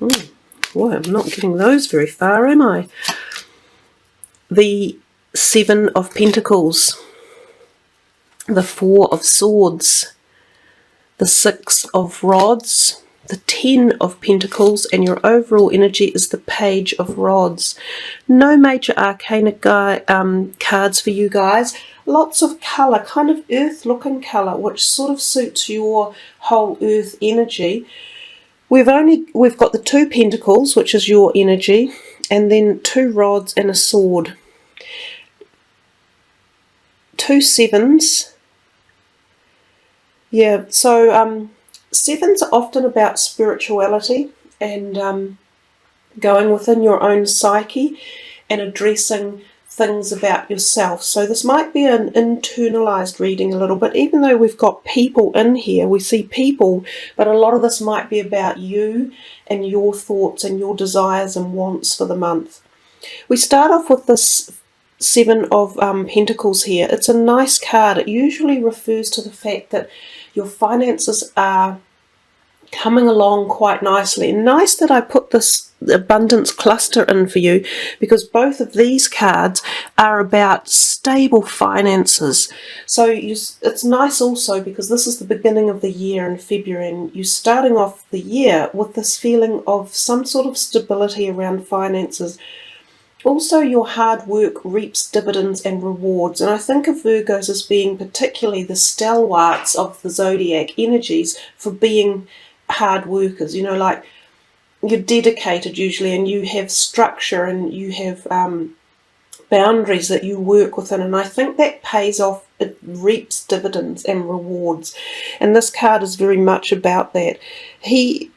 Boy, I'm not getting those very far, am I? The 7 of Pentacles, the 4 of Swords, the 6 of Rods, the 10 of Pentacles, and your overall energy is the Page of Rods. No major arcana cards for you guys. Lots of colour, kind of earth looking colour, which sort of suits your whole earth energy. We've got the 2 Pentacles, which is your energy, and then 2 rods and a sword. 2 sevens. Yeah, so sevens are often about spirituality and going within your own psyche and addressing things about yourself. So this might be an internalized reading a little bit, even though we've got people in here, we see people, but a lot of this might be about you and your thoughts and your desires and wants for the month. We start off with this 7 of Pentacles here. It's a nice card. It usually refers to the fact that your finances are coming along quite nicely. And nice that I put this abundance cluster in for you, because both of these cards are about stable finances. So it's nice also because this is the beginning of the year in February, and you're starting off the year with this feeling of some sort of stability around finances. Also, your hard work reaps dividends and rewards, and I think of Virgos as being particularly the stalwarts of the zodiac energies for being hard workers. You know, like, you're dedicated usually, and you have structure, and you have boundaries that you work within, and I think that pays off. It reaps dividends and rewards, and this card is very much about that. He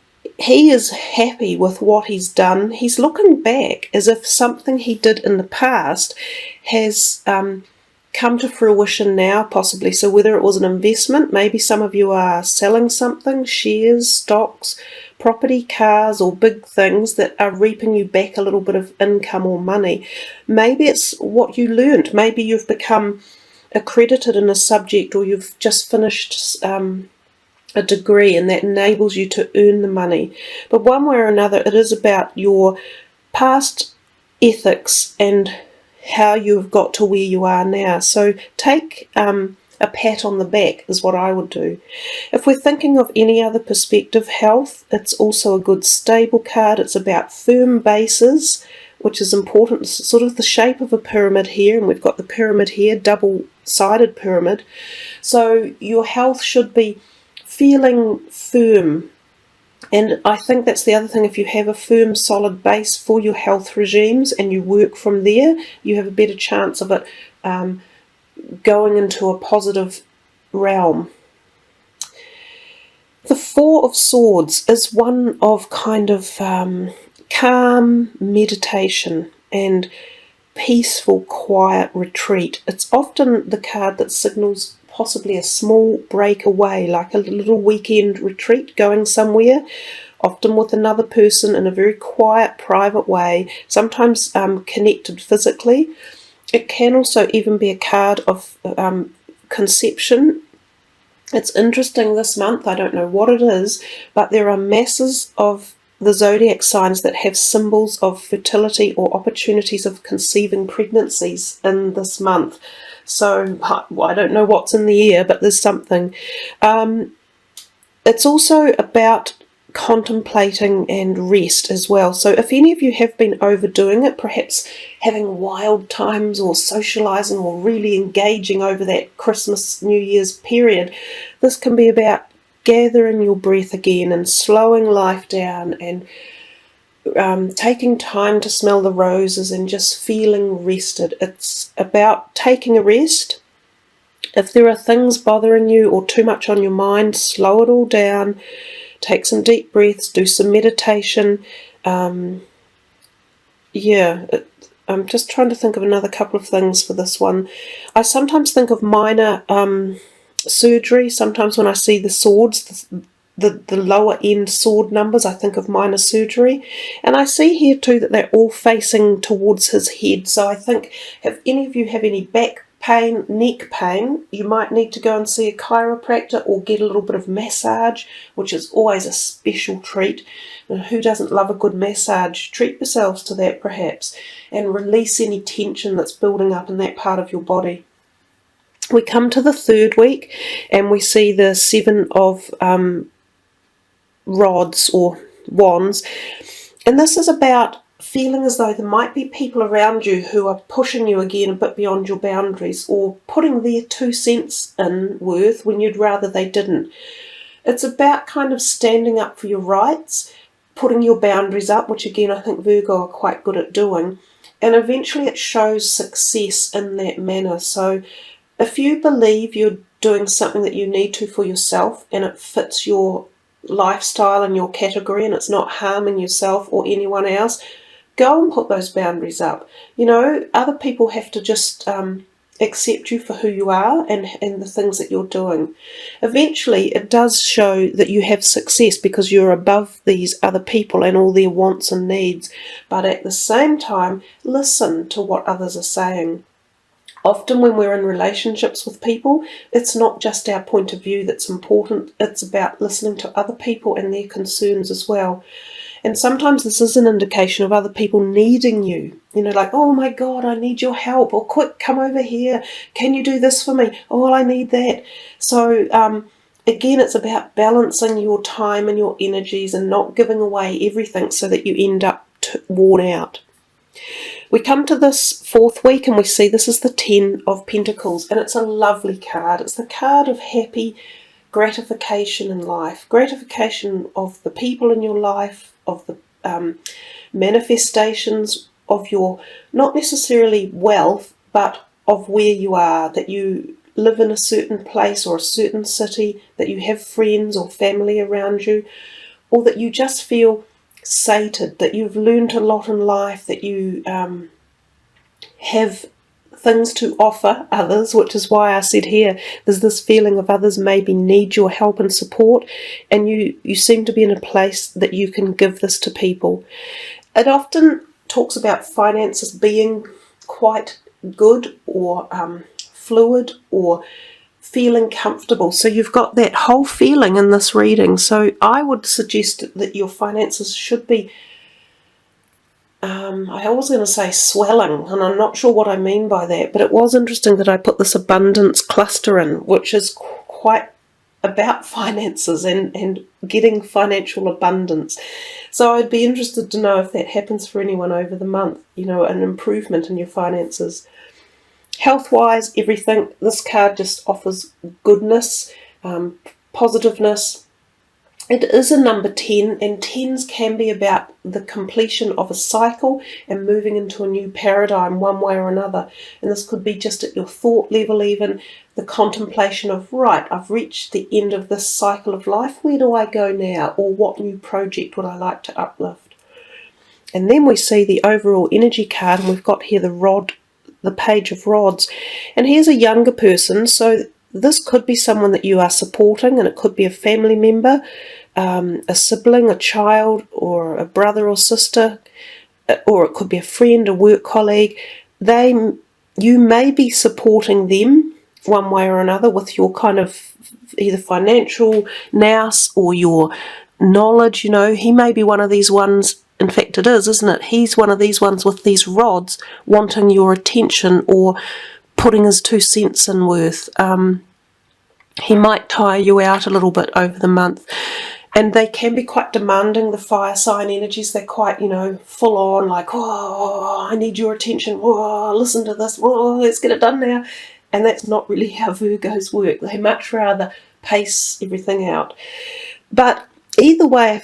is happy with what he's done. He's looking back as if something he did in the past has come to fruition now, possibly. So whether it was an investment, maybe some of you are selling something, shares, stocks, property, cars, or big things that are reaping you back a little bit of income or money. Maybe it's what you learned. Maybe you've become accredited in a subject, or you've just finished a degree, and that enables you to earn the money. But one way or another, it is about your past ethics and how you've got to where you are now. So take a pat on the back is what I would do. If we're thinking of any other perspective, health, it's also a good stable card. It's about firm bases, which is important. It's sort of the shape of a pyramid here, and we've got the pyramid here, double-sided pyramid. So your health should be feeling firm, and I think that's the other thing. If you have a firm, solid base for your health regimes and you work from there, you have a better chance of it going into a positive realm. The 4 of Swords is one of kind of calm meditation and peaceful, quiet retreat. It's often the card that signals possibly a small break away, like a little weekend retreat, going somewhere, often with another person in a very quiet, private way, sometimes connected physically. It can also even be a card of conception. It's interesting this month, I don't know what it is, but there are masses of the zodiac signs that have symbols of fertility or opportunities of conceiving pregnancies in this month. So I don't know what's in the air, but there's something. It's also about contemplating and rest as well. So if any of you have been overdoing it, perhaps having wild times or socializing or really engaging over that Christmas, New Year's period, this can be about gathering your breath again and slowing life down and taking time to smell the roses and just feeling rested. It's about taking a rest. If there are things bothering you or too much on your mind, slow it all down, take some deep breaths, do some meditation. I'm just trying to think of another couple of things for this one. I sometimes think of minor surgery. Sometimes when I see the swords, the lower end sword numbers, I think of minor surgery. And I see here too that they're all facing towards his head. So I think if any of you have any back pain, neck pain, you might need to go and see a chiropractor or get a little bit of massage, which is always a special treat. And who doesn't love a good massage? Treat yourselves to that perhaps, and release any tension that's building up in that part of your body. We come to the third week and we see the 7 of rods or wands, and this is about feeling as though there might be people around you who are pushing you again a bit beyond your boundaries, or putting their 2 cents in worth when you'd rather they didn't. It's about kind of standing up for your rights, putting your boundaries up, which again I think Virgo are quite good at doing, and eventually it shows success in that manner. So if you believe you're doing something that you need to for yourself and it fits your lifestyle and your category and it's not harming yourself or anyone else, go and put those boundaries up. You know, other people have to just accept you for who you are and the things that you're doing. Eventually it does show that you have success because you're above these other people and all their wants and needs, but at the same time listen to what others are saying. Often when we're in relationships with people, it's not just our point of view that's important, it's about listening to other people and their concerns as well. And sometimes this is an indication of other people needing you. You know, like, oh my God, I need your help. Or quick, come over here. Can you do this for me? Oh, I need that. So again, it's about balancing your time and your energies and not giving away everything so that you end up worn out. We come to this 4th week and we see this is the 10 of Pentacles, and it's a lovely card. It's the card of happy gratification in life, gratification of the people in your life, of the manifestations of your, not necessarily wealth, but of where you are, that you live in a certain place or a certain city, that you have friends or family around you, or that you just feel sated, that you've learned a lot in life, that you have things to offer others, which is why I said here there's this feeling of others maybe need your help and support, and you seem to be in a place that you can give this to people. It often talks about finances being quite good or fluid or feeling comfortable. So you've got that whole feeling in this reading. So I would suggest that your finances should be I was going to say swelling, and I'm not sure what I mean by that, but it was interesting that I put this abundance cluster in, which is quite about finances and getting financial abundance. So I'd be interested to know if that happens for anyone over the month, you know, an improvement in your finances. Health-wise, everything, this card just offers goodness, positiveness. It is a number 10, and 10s can be about the completion of a cycle and moving into a new paradigm one way or another. And this could be just at your thought level, even the contemplation of, right, I've reached the end of this cycle of life, where do I go now? Or what new project would I like to uplift? And then we see the overall energy card, and we've got here the Page of Rods. And here's a younger person, so this could be someone that you are supporting, and it could be a family member, a sibling, a child, or a brother or sister, or it could be a friend, a work colleague. You may be supporting them one way or another with your kind of either financial nous or your knowledge. You know, he may be one of these ones. In fact, it is, isn't it? He's one of these ones with these rods wanting your attention or putting his 2 cents in worth. He might tire you out a little bit over the month, and they can be quite demanding, the fire sign energies. They're quite, you know, full on, like, oh, I need your attention, oh, listen to this, oh, let's get it done now. And that's not really how Virgos work. They much rather pace everything out. But either way,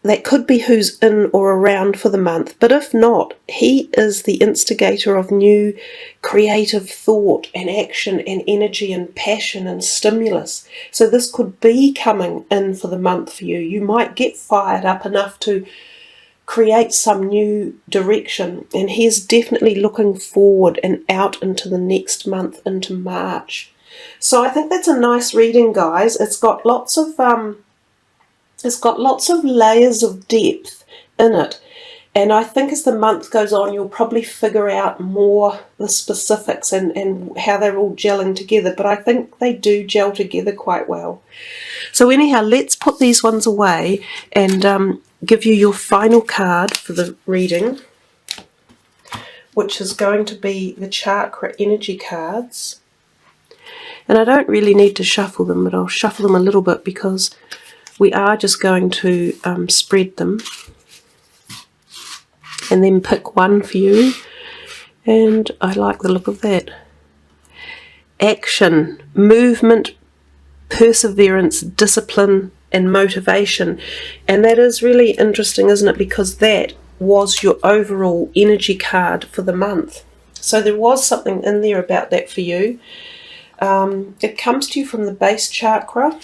that could be who's in or around for the month. But if not, he is the instigator of new creative thought and action and energy and passion and stimulus. So this could be coming in for the month for you. You might get fired up enough to create some new direction. And he's definitely looking forward and out into the next month, into March. So I think that's a nice reading, guys. It's got lots of layers of depth in it, And I think as the month goes on, you'll probably figure out more the specifics and how they're all gelling together. But I think they do gel together quite well. So anyhow, let's put these ones away and give you your final card for the reading, which is going to be the chakra energy cards. And I don't really need to shuffle them, but I'll shuffle them a little bit because we are just going to spread them. And then pick one for you, and I like the look of that. Action, movement, perseverance, discipline and motivation. And that is really interesting, isn't it, because that was your overall energy card for the month. So there was something in there about that for you. It comes to you from the base chakra,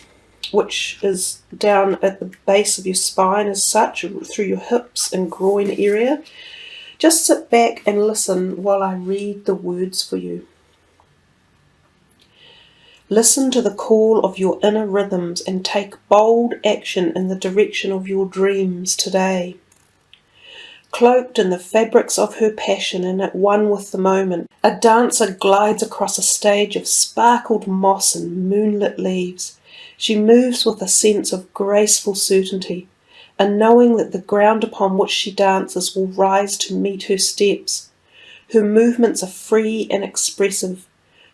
which is down at the base of your spine as such, through your hips and groin area. Just sit back and listen while I read the words for you. Listen to the call of your inner rhythms and take bold action in the direction of your dreams today. Cloaked in the fabrics of her passion and at one with the moment, a dancer glides across a stage of sparkled moss and moonlit leaves. She moves with a sense of graceful certainty, and knowing that the ground upon which she dances will rise to meet her steps. Her movements are free and expressive.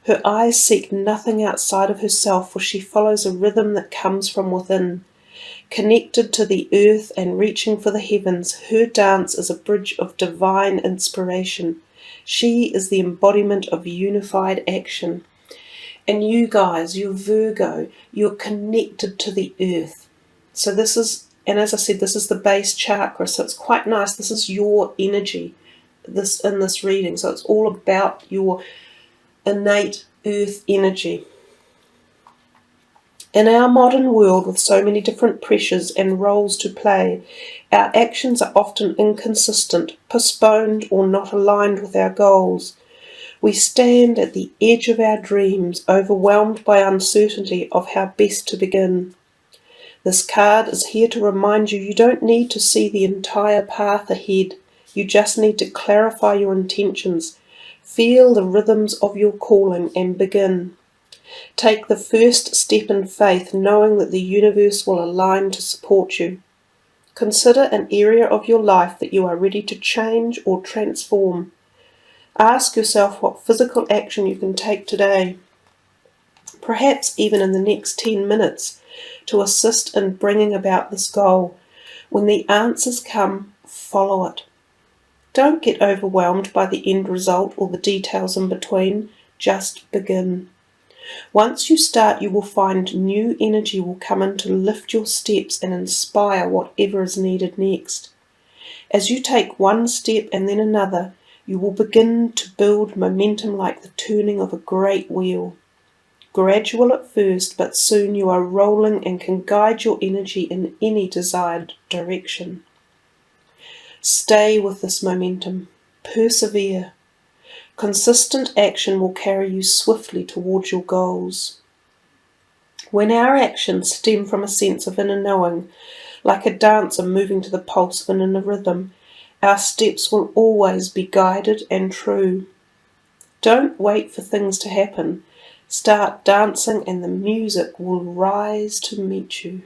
Her eyes seek nothing outside of herself, for she follows a rhythm that comes from within. Connected to the earth and reaching for the heavens, her dance is a bridge of divine inspiration. She is the embodiment of unified action. And you guys, you're Virgo, you're connected to the earth. So this is, and as I said, this is the base chakra, so it's quite nice. This is your energy in this reading. So it's all about your innate earth energy. In our modern world, with so many different pressures and roles to play, our actions are often inconsistent, postponed, or not aligned with our goals. We stand at the edge of our dreams, overwhelmed by uncertainty of how best to begin. This card is here to remind you don't need to see the entire path ahead. You just need to clarify your intentions, feel the rhythms of your calling, and begin. Take the first step in faith, knowing that the universe will align to support you. Consider an area of your life that you are ready to change or transform. Ask yourself what physical action you can take today, perhaps even in the next 10 minutes, to assist in bringing about this goal. When the answers come, follow it. Don't get overwhelmed by the end result or the details in between. Just begin. Once you start, you will find new energy will come in to lift your steps and inspire whatever is needed next. As you take one step and then another, you will begin to build momentum like the turning of a great wheel. Gradual at first, but soon you are rolling and can guide your energy in any desired direction. Stay with this momentum. Persevere. Consistent action will carry you swiftly towards your goals. When our actions stem from a sense of inner knowing, like a dancer moving to the pulse of an inner rhythm, our steps will always be guided and true. Don't wait for things to happen. Start dancing and the music will rise to meet you.